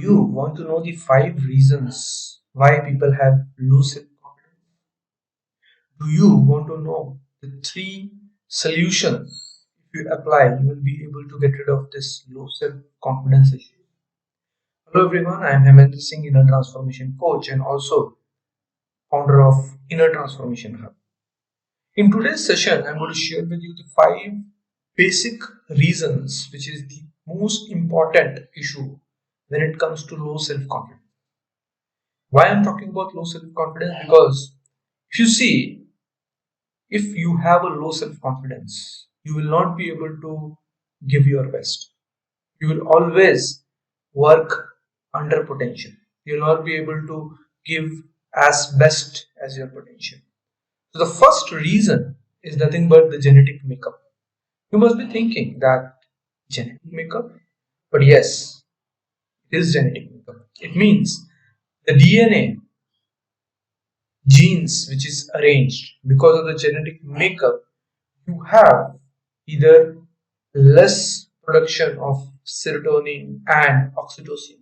you want to know the 5 reasons why people have low self-confidence? Do you want to know the 3 solutions? If you apply, you will be able to get rid of this low self-confidence issue. Hello everyone, I am Hemendra Singh, Inner Transformation Coach and also founder of Inner Transformation Hub. In today's session, I'm going to share with you the 5 basic reasons, which is the most important issue when it comes to low self-confidence. Why I'm talking about low self-confidence? Because if you see, if you have a low self-confidence, you will not be able to give your best. You will always work under potential. You will not be able to give as best as your potential. So the first reason is nothing but the genetic makeup. You must be thinking that genetic makeup, but yes, it is genetic makeup. It means the DNA genes which is arranged because of the genetic makeup. You have either less production of serotonin and oxytocin.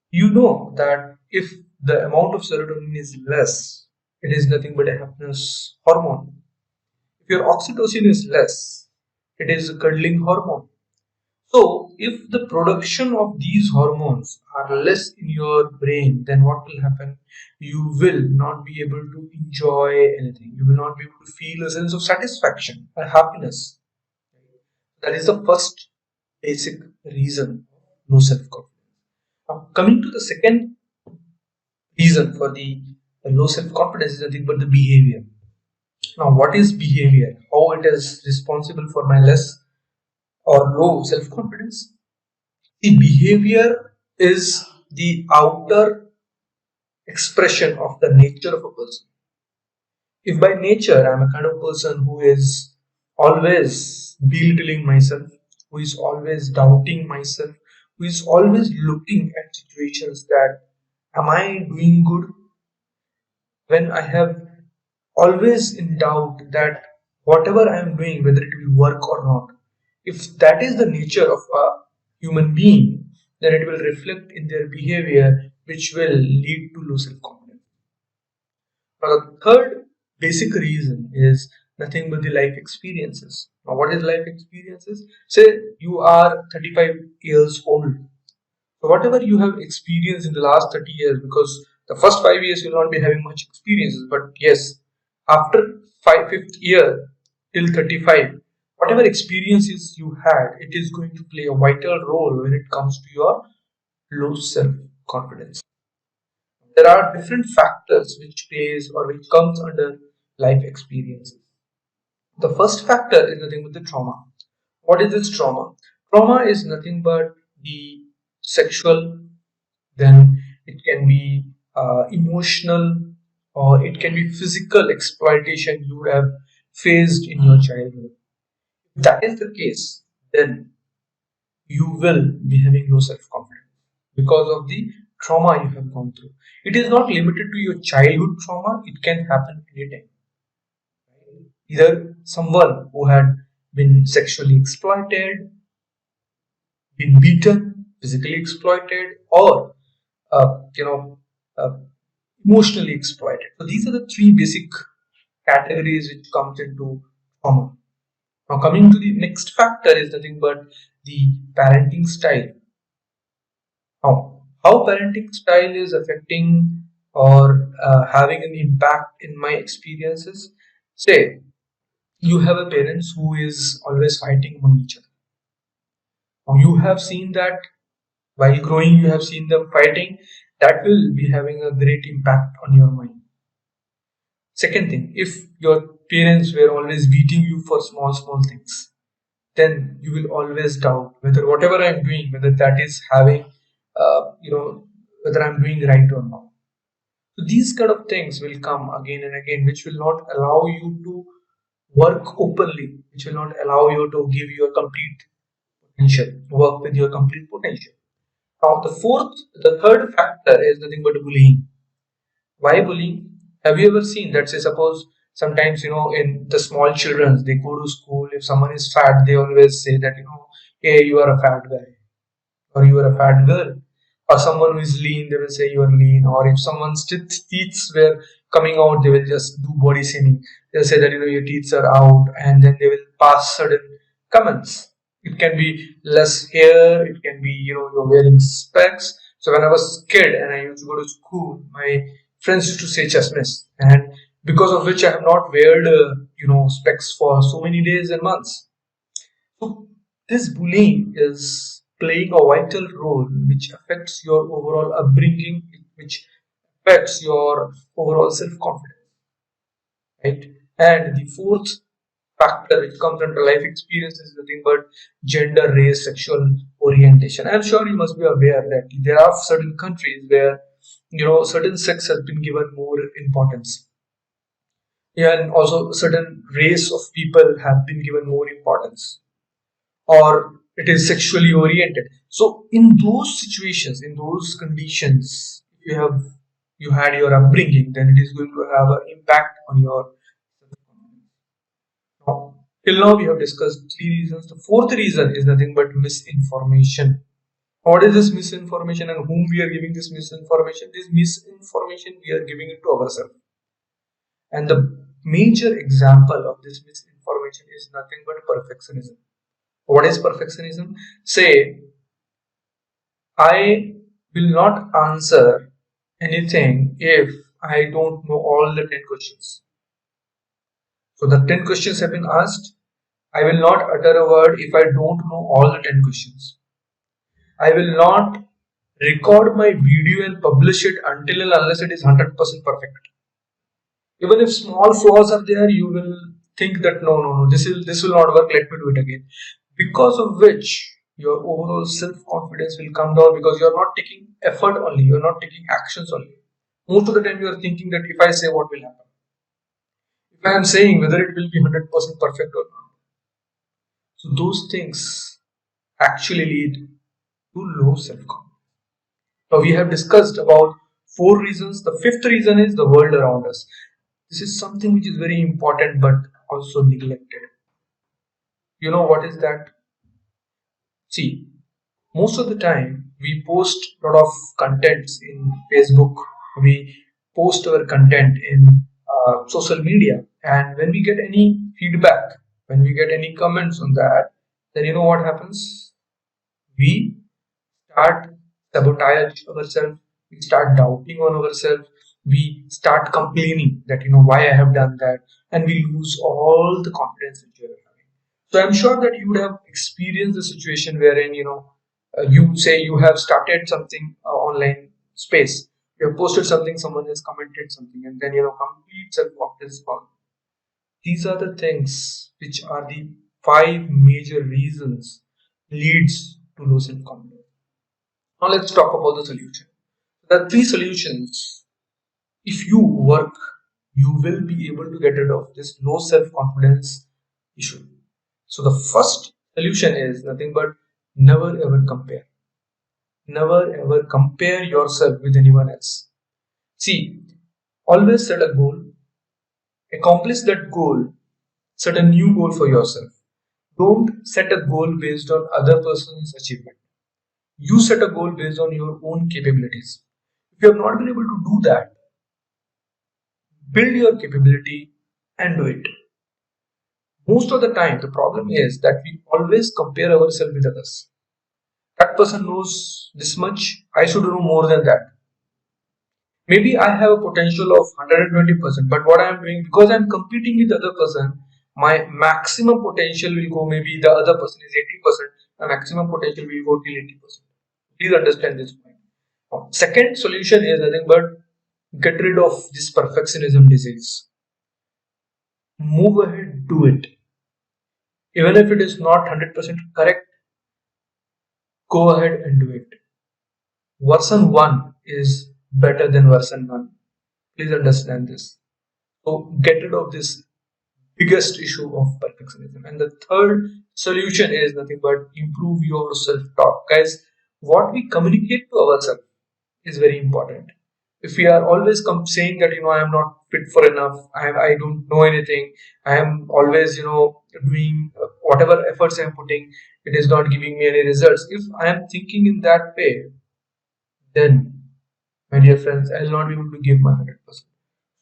You know that if the amount of serotonin is less, it is nothing but a happiness hormone. If your oxytocin is less, it is a cuddling hormone. So, if the production of these hormones are less in your brain, then what will happen? You will not be able to enjoy anything. You will not be able to feel a sense of satisfaction or happiness. That is the first basic reason for low self-confidence. Now, coming to the second reason for the low self-confidence is nothing but the behavior. Now, what is behavior? How it is responsible for my less or low self-confidence? The behavior is the outer expression of the nature of a person. If by nature I'm a kind of person who is always belittling myself, who is always doubting myself, who is always looking at situations that am I doing good, when I have always in doubt that whatever I am doing, whether it will work or not, if that is the nature of a human being, then it will reflect in their behavior, which will lead to low self-confidence. Now, the third basic reason is nothing but the life experiences. Now, what is life experiences? Say you are 35 years old. So, whatever you have experienced in the last 30 years, because the first 5 years you will not be having much experiences, but yes, after fifth year till 35, whatever experiences you had, it is going to play a vital role when it comes to your low self-confidence. There are different factors which plays or which comes under life experiences. The first factor is nothing but the trauma. What is this trauma? Trauma is nothing but the sexual, then it can be emotional, or it can be physical exploitation you have faced in your childhood. If that is the case, then you will be having low self-confidence because of the trauma you have gone through. It is not limited to your childhood trauma, it can happen anytime. Either someone who had been sexually exploited, been beaten, physically exploited, or you know, uh, emotionally exploited. So these are the 3 basic categories which comes into trauma. Now coming to the next factor is nothing but the parenting style. How parenting style is affecting or having an impact in my experiences. Say you have a parents who is always fighting among each other. Now you have seen that while growing, you have seen them fighting. That will be having a great impact on your mind. Second thing, if your parents were always beating you for small things, then you will always doubt whether whatever I'm doing, whether that is having, whether I'm doing right or not. So these kind of things will come again and again, which will not allow you to work openly, which will not allow you to give your complete potential, work with your complete potential. Now, the third factor is nothing but bullying. Why bullying? Have you ever seen that? Say, suppose sometimes in the small children, they go to school. If someone is fat, they always say that hey, you are a fat guy. or you are a fat girl. Or someone who is lean, they will say you are lean. Or if someone's teeth were coming out, they will just do body shaming. They'll say that your teeth are out, and then they will pass certain comments. It can be less hair, it can be you're wearing specs. So when I was kid and I used to go to school, my friends used to say chestnut, and because of which I have not weared specs for so many days and months. So this bullying is playing a vital role which affects your overall upbringing, which affects your overall self-confidence, right? And the fourth factor which comes under life experience is nothing but gender, race, sexual orientation. I'm sure you must be aware that there are certain countries where certain sex has been given more importance. Yeah, and also certain race of people have been given more importance, or it is sexually oriented. So in those situations, in those conditions, if you had your upbringing, then it is going to have an impact on your. Now, till now we have discussed three reasons. The fourth reason is nothing but misinformation. What is this misinformation and whom we are giving this misinformation? This misinformation we are giving it to ourselves. And the major example of this misinformation is nothing but perfectionism. What is perfectionism? Say, I will not answer anything if I don't know all the 10 questions. So the 10 questions have been asked. I will not utter a word if I don't know all the 10 questions. I will not record my video and publish it until and unless it is 100% perfect. Even if small flaws are there, you will think that no, this will not work. Let me do it again. Because of which your overall self-confidence will come down because you are not taking effort only, you are not taking actions only. Most of the time you are thinking that if I say, what will happen? If I am saying whether it will be 100% perfect or not. So those things actually lead to low self-confidence. Now we have discussed about four reasons. The fifth reason is the world around us. This is something which is very important but also neglected. You know what is that? See, most of the time we post a lot of contents in Facebook, we post our content in social media, and when we get any feedback, when we get any comments on that, then you know what happens? We start sabotage ourselves, we start doubting on ourselves, we start complaining that why I have done that, and we lose all the confidence that you are having. So I'm sure that you would have experienced a situation wherein you say you have started something online space, you have posted something, someone has commented something, and then complete self confidence is gone. These are the things which are the five major reasons leads to low self confidence. Now let's talk about the solution. There are three solutions. If you work, you will be able to get rid of this low self-confidence issue. So the first solution is nothing but never ever compare. Never ever compare yourself with anyone else. See, always set a goal, accomplish that goal, set a new goal for yourself. Don't set a goal based on other person's achievement. You set a goal based on your own capabilities. If you have not been able to do that, build your capability and do it. Most of the time, the problem is that we always compare ourselves with others. That person knows this much, I should know more than that. Maybe I have a potential of 120%, but what I am doing, because I am competing with the other person, my maximum potential will go, maybe the other person is 80%, my maximum potential will go till 80%. Please understand this point. Second solution is nothing but get rid of this perfectionism disease. Move ahead, do it. Even if it is not 100% correct, go ahead and do it. Version 1 is better than version 1. Please understand this. So get rid of this biggest issue of perfectionism. And the third solution is nothing but improve your self-talk. Guys, what we communicate to ourselves is very important. If we are always saying that I am not fit for enough, I don't know anything, I am always doing whatever efforts I am putting, it is not giving me any results. If I am thinking in that way, then, my dear friends, I'll not be able to give my 100%.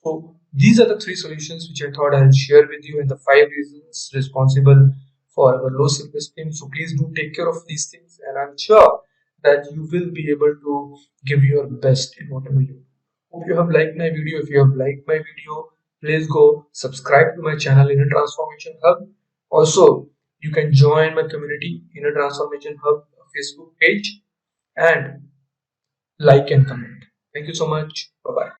So these are the three solutions which I thought I'll share with you, and the five reasons responsible for our low self-esteem. So please do take care of these things, and I'm sure that you will be able to give your best in whatever you do. Hope you have liked my video. If you have liked my video, please go subscribe to my channel, Inner Transformation Hub. Also, you can join my community, Inner Transformation Hub Facebook page, and like and comment. Thank you so much. Bye bye.